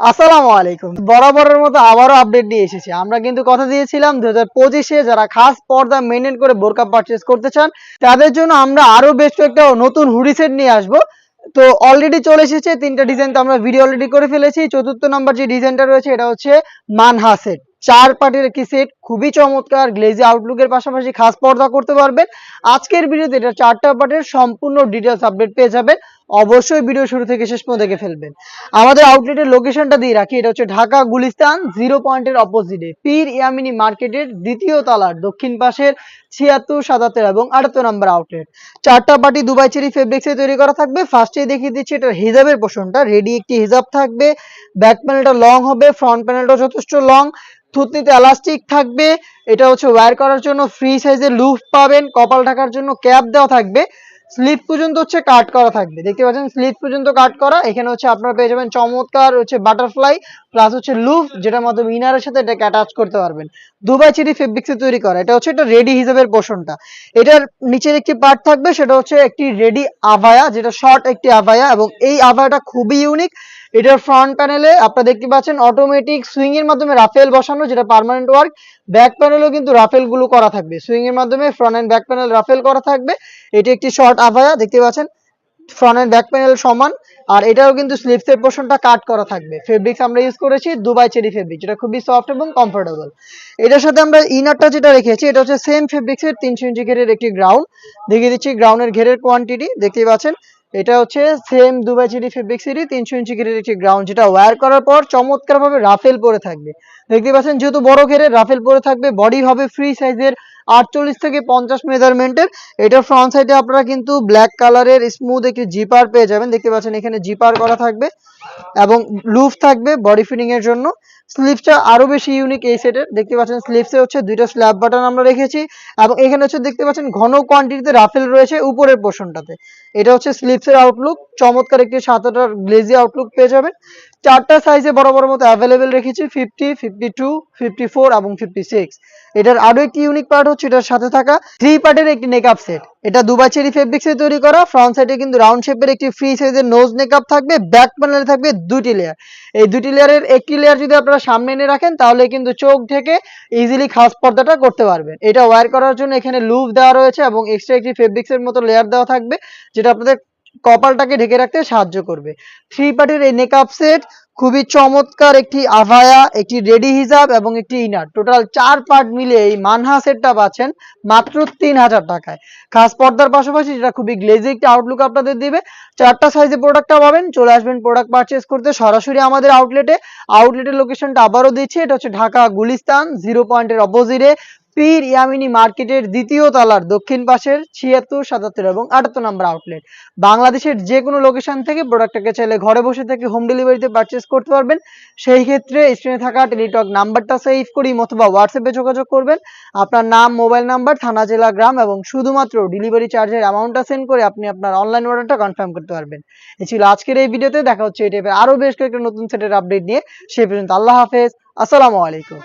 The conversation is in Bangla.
আসসালামু আলাইকুম। বরাবরের মতো আবারও আপডেট নিয়ে এসেছি। আমরা কিন্তু কথা দিয়েছিলাম ২০২৫ যারা খাস পর্দা মেইনটেইন করে বোরকা পারচেজ করতে চান তাদের জন্য আমরা আরো বেশ কয়েকটা নতুন হুডি সেট নিয়ে আসবো। তো অলরেডি চলে এসেছে ৩টা ডিজাইন, তো আমরা ভিডিও অলরেডি করে ফেলেছি। চতুর্থ নম্বর যে ডিজাইনটা রয়েছে এটা হচ্ছে মানহা সেট। ৪ পার্টের একটি সেট, খুবই চমৎকার গ্লেজি আউটলুকের পাশাপাশি খাস পর্দা করতে পারবেন। আজকের ভিডিওতে এটা ৪টা পার্টের সম্পূর্ণ ডিটেইলস আপডেট পেয়ে যাবেন। অবশ্যই ভিডিও শুরু থেকে শেষ পর্যন্ত দেখে ফেলবেন। আমাদের আউটলেটের লোকেশনটা দিয়ে রাখি, এটা হচ্ছে ঢাকা গুলিস্তান 0 পয়েন্টের অপোজিটে পীর ইয়ামিনী মার্কেটের দ্বিতীয় তলার দক্ষিণ পাশের ৭৬, ৭৭ এবং ৭৮ নম্বর আউটলেট। ৪টা পার্টি দুবাই চেরি ফেব্রিক্সে তৈরি করা থাকবে। ফার্স্টেই দেখিয়ে দিচ্ছি এটার হিজাবের পোর্শনটা। রেডি একটি হিজাব থাকবে, ব্যাক প্যানেলটা লং হবে, ফ্রন্ট প্যানেলটা যথেষ্ট লং, থুতনিতে এলাস্টিক থাকবে। এটা হচ্ছে ওয়্যার করার জন্য ফ্রি সাইজের লুফ পাবেন, কপাল ঢাকার জন্য ক্যাপ দেওয়া থাকবে, স্লিপ পর্যন্ত হচ্ছে কাট করা থাকবে। দেখতে পাচ্ছেন স্লিপ পর্যন্ত কাট করা। এখানে হচ্ছে আপনারা পেয়ে যাবেন চমৎকার হচ্ছে বাটারফ্লাই প্লাস হচ্ছে লুফ, যেটার মাধ্যমে ইনারের সাথে এটাকে অ্যাটাচ করতে পারবেন। দুবাই চেরি ফেব্রিক্সে তৈরি করা। এটা হচ্ছে একটা রেডি হিসাবের পোর্শনটা। এটার নিচের একটি পার্ট থাকবে, সেটা হচ্ছে একটি রেডি আভায়া, যেটা শর্ট একটি আভায়া, এবং এই আভায়াটা খুবই ইউনিক। এটার ফ্রন্ট প্যানেলে আপনারা দেখতে পাচ্ছেন অটোমেটিক সুইং এর মাধ্যমে রাফেল বসানো, যেটা পার্মানেন্ট ওয়ার্ক। ব্যাক প্যানেলেও কিন্তু রাফেল গুলো করা থাকবে, সুইং এর মাধ্যমে front end back panel Rafael করা থাকবে। এটি একটি শর্ট আভায়া, দেখতে পাচ্ছেন ফ্রন্ট এন্ড ব্যাক প্যানেল সমান। আর এটাও কিন্তু স্লিভসের পোর্শনটা কাট করা থাকবে। ফেব্রিক্স আমরা ইউজ করেছি দুবাই চেরি ফেব্রিক, যেটা খুবই সফট এবং কমফোর্টেবল। এটার সাথে আমরা ইনারটা যেটা রেখেছি এটা হচ্ছে সেম ফেব্রিক্সের ৩০০ ইঞ্চি ঘেরের একটি গ্রাউন্ড। দেখিয়ে দিচ্ছি গ্রাউন্ডের ঘেরের কোয়ান্টিটি, দেখতেই পাচ্ছেন এটা হচ্ছে সেম দুবাই চেরি ফেব্রিক্সেরই ৩০০ ইঞ্চি ঘেরের একটি গ্রাউন্ড, যেটা ওয়্যার করার পর চমৎকারভাবে রাফেল পরে থাকবে। দেখতে পাচ্ছেন যেহেতু বড় ঘেরের রাফেল পরে থাকবে। বডি হবে ফ্রি সাইজের ৪৮ থেকে ৫০ মেজারমেন্টের। এটার ফ্রন্ট সাইডে আপনারা কিন্তু ব্ল্যাক কালারের স্মুথ একটি জিপার পেয়ে যাবেন। দেখতে পাচ্ছেন এখানে জিপার করা থাকবে এবং লুফ থাকবে বডি ফিটিং এর জন্য। স্লিভসটা আরো বেশি ইউনিক এই সেটের। দেখতে পাচ্ছেন স্লিভসে হচ্ছে দুইটা স্ল্যাব বাটন আমরা রেখেছি, এবং এখানে হচ্ছে দেখতে পাচ্ছেন ঘন কোয়ান্টিটিতে রাফেল রয়েছে উপরের পোর্শনটাতে। এটা হচ্ছে স্লিভসের আউটলুক। চমৎকার একটি ৭৮ গ্লেজি আউটলুক পেয়ে যাবেন। ৪টা সাইজে বরাবর মতো অ্যাভেলেবেল রেখেছি, 50, 52, 54 এবং 56। এটার আরো একটি ইউনিক পার্ট হচ্ছে এটার সাথে থাকা 3 পার্টের একটি নেকআপ সেট। এটা দুবাই চেরি ফেব্রিক্সে তৈরি করা। ফ্রন্ট সাইডে কিন্তু রাউন্ড শেপের একটি ফ্রি সাইজের নোজ নেকআপ থাকবে। ব্যাক প্যানেলে থাকবে দুটি লেয়ার। এই দুটি লেয়ারের একটি লেয়ার যদি আপনারা সামনে এনে রাখেন তাহলে কিন্তু চোখ ঢেকে ইজিলি খাস পর্দাটা করতে পারবেন। এটা ওয়্যার করার জন্য এখানে লুপ দেওয়া রয়েছে এবং এক্সট্রা একটি ফেব্রিক্সের মতো লেয়ার দেওয়া থাকবে, যেটা আপনাদের কপালটাকে ঢেকে রাখতে সাহায্য করবে। 3 পার্টের এই নেকআপ সেট খুবই চমৎকার একটি আভায়া, একটি রেডি হিজাব এবং একটি ইনার, টোটাল 4 পার্ট মিলে এই মানহা সেটটা পাচ্ছেন মাত্র ৩০০০ টাকায়। খাস পর্দার পাশাপাশি যেটা খুবই গ্লেজি একটি আউটলুক আপনাদের দিবে। 4টা সাইজে প্রোডাক্টটা পাবেন। চলে আসবেন প্রোডাক্ট পারচেজ করতে সরাসরি আমাদের আউটলেটে। আউটলেটের লোকেশনটা আবারও দিচ্ছি, এটা হচ্ছে ঢাকা গুলিস্তান 0 পয়েন্টের অপোজিটে পীর ইয়ামিনী মার্কেটের দ্বিতীয় তলার দক্ষিণ পাশের ৭৬, ৭৭ এবং ৭৮ নম্বর আউটলেট। বাংলাদেশের যে কোনো লোকেশন থেকে প্রোডাক্টটাকে চাইলে ঘরে বসে থেকে হোম ডেলিভারিতে পারচেজ করতে পারবেন। সেই ক্ষেত্রে স্ক্রিনে থাকা টেলিটক নাম্বারটা সেভ করি অথবা হোয়াটসঅ্যাপে যোগাযোগ করবেন। আপনার নাম, মোবাইল নাম্বার, থানা, জেলা, গ্রাম এবং শুধুমাত্র ডেলিভারি চার্জের অ্যামাউন্টটা সেন্ড করে আপনি আপনার অনলাইন অর্ডারটা কনফার্ম করতে পারবেন। এই ছিল আজকের এই ভিডিওতে। দেখা হচ্ছে এই টাইপের আরো বেশ কয়েকটা নতুন সেটের আপডেট নিয়ে। সেই পর্যন্ত আল্লাহ হাফেজ, আসসালামু আলাইকুম।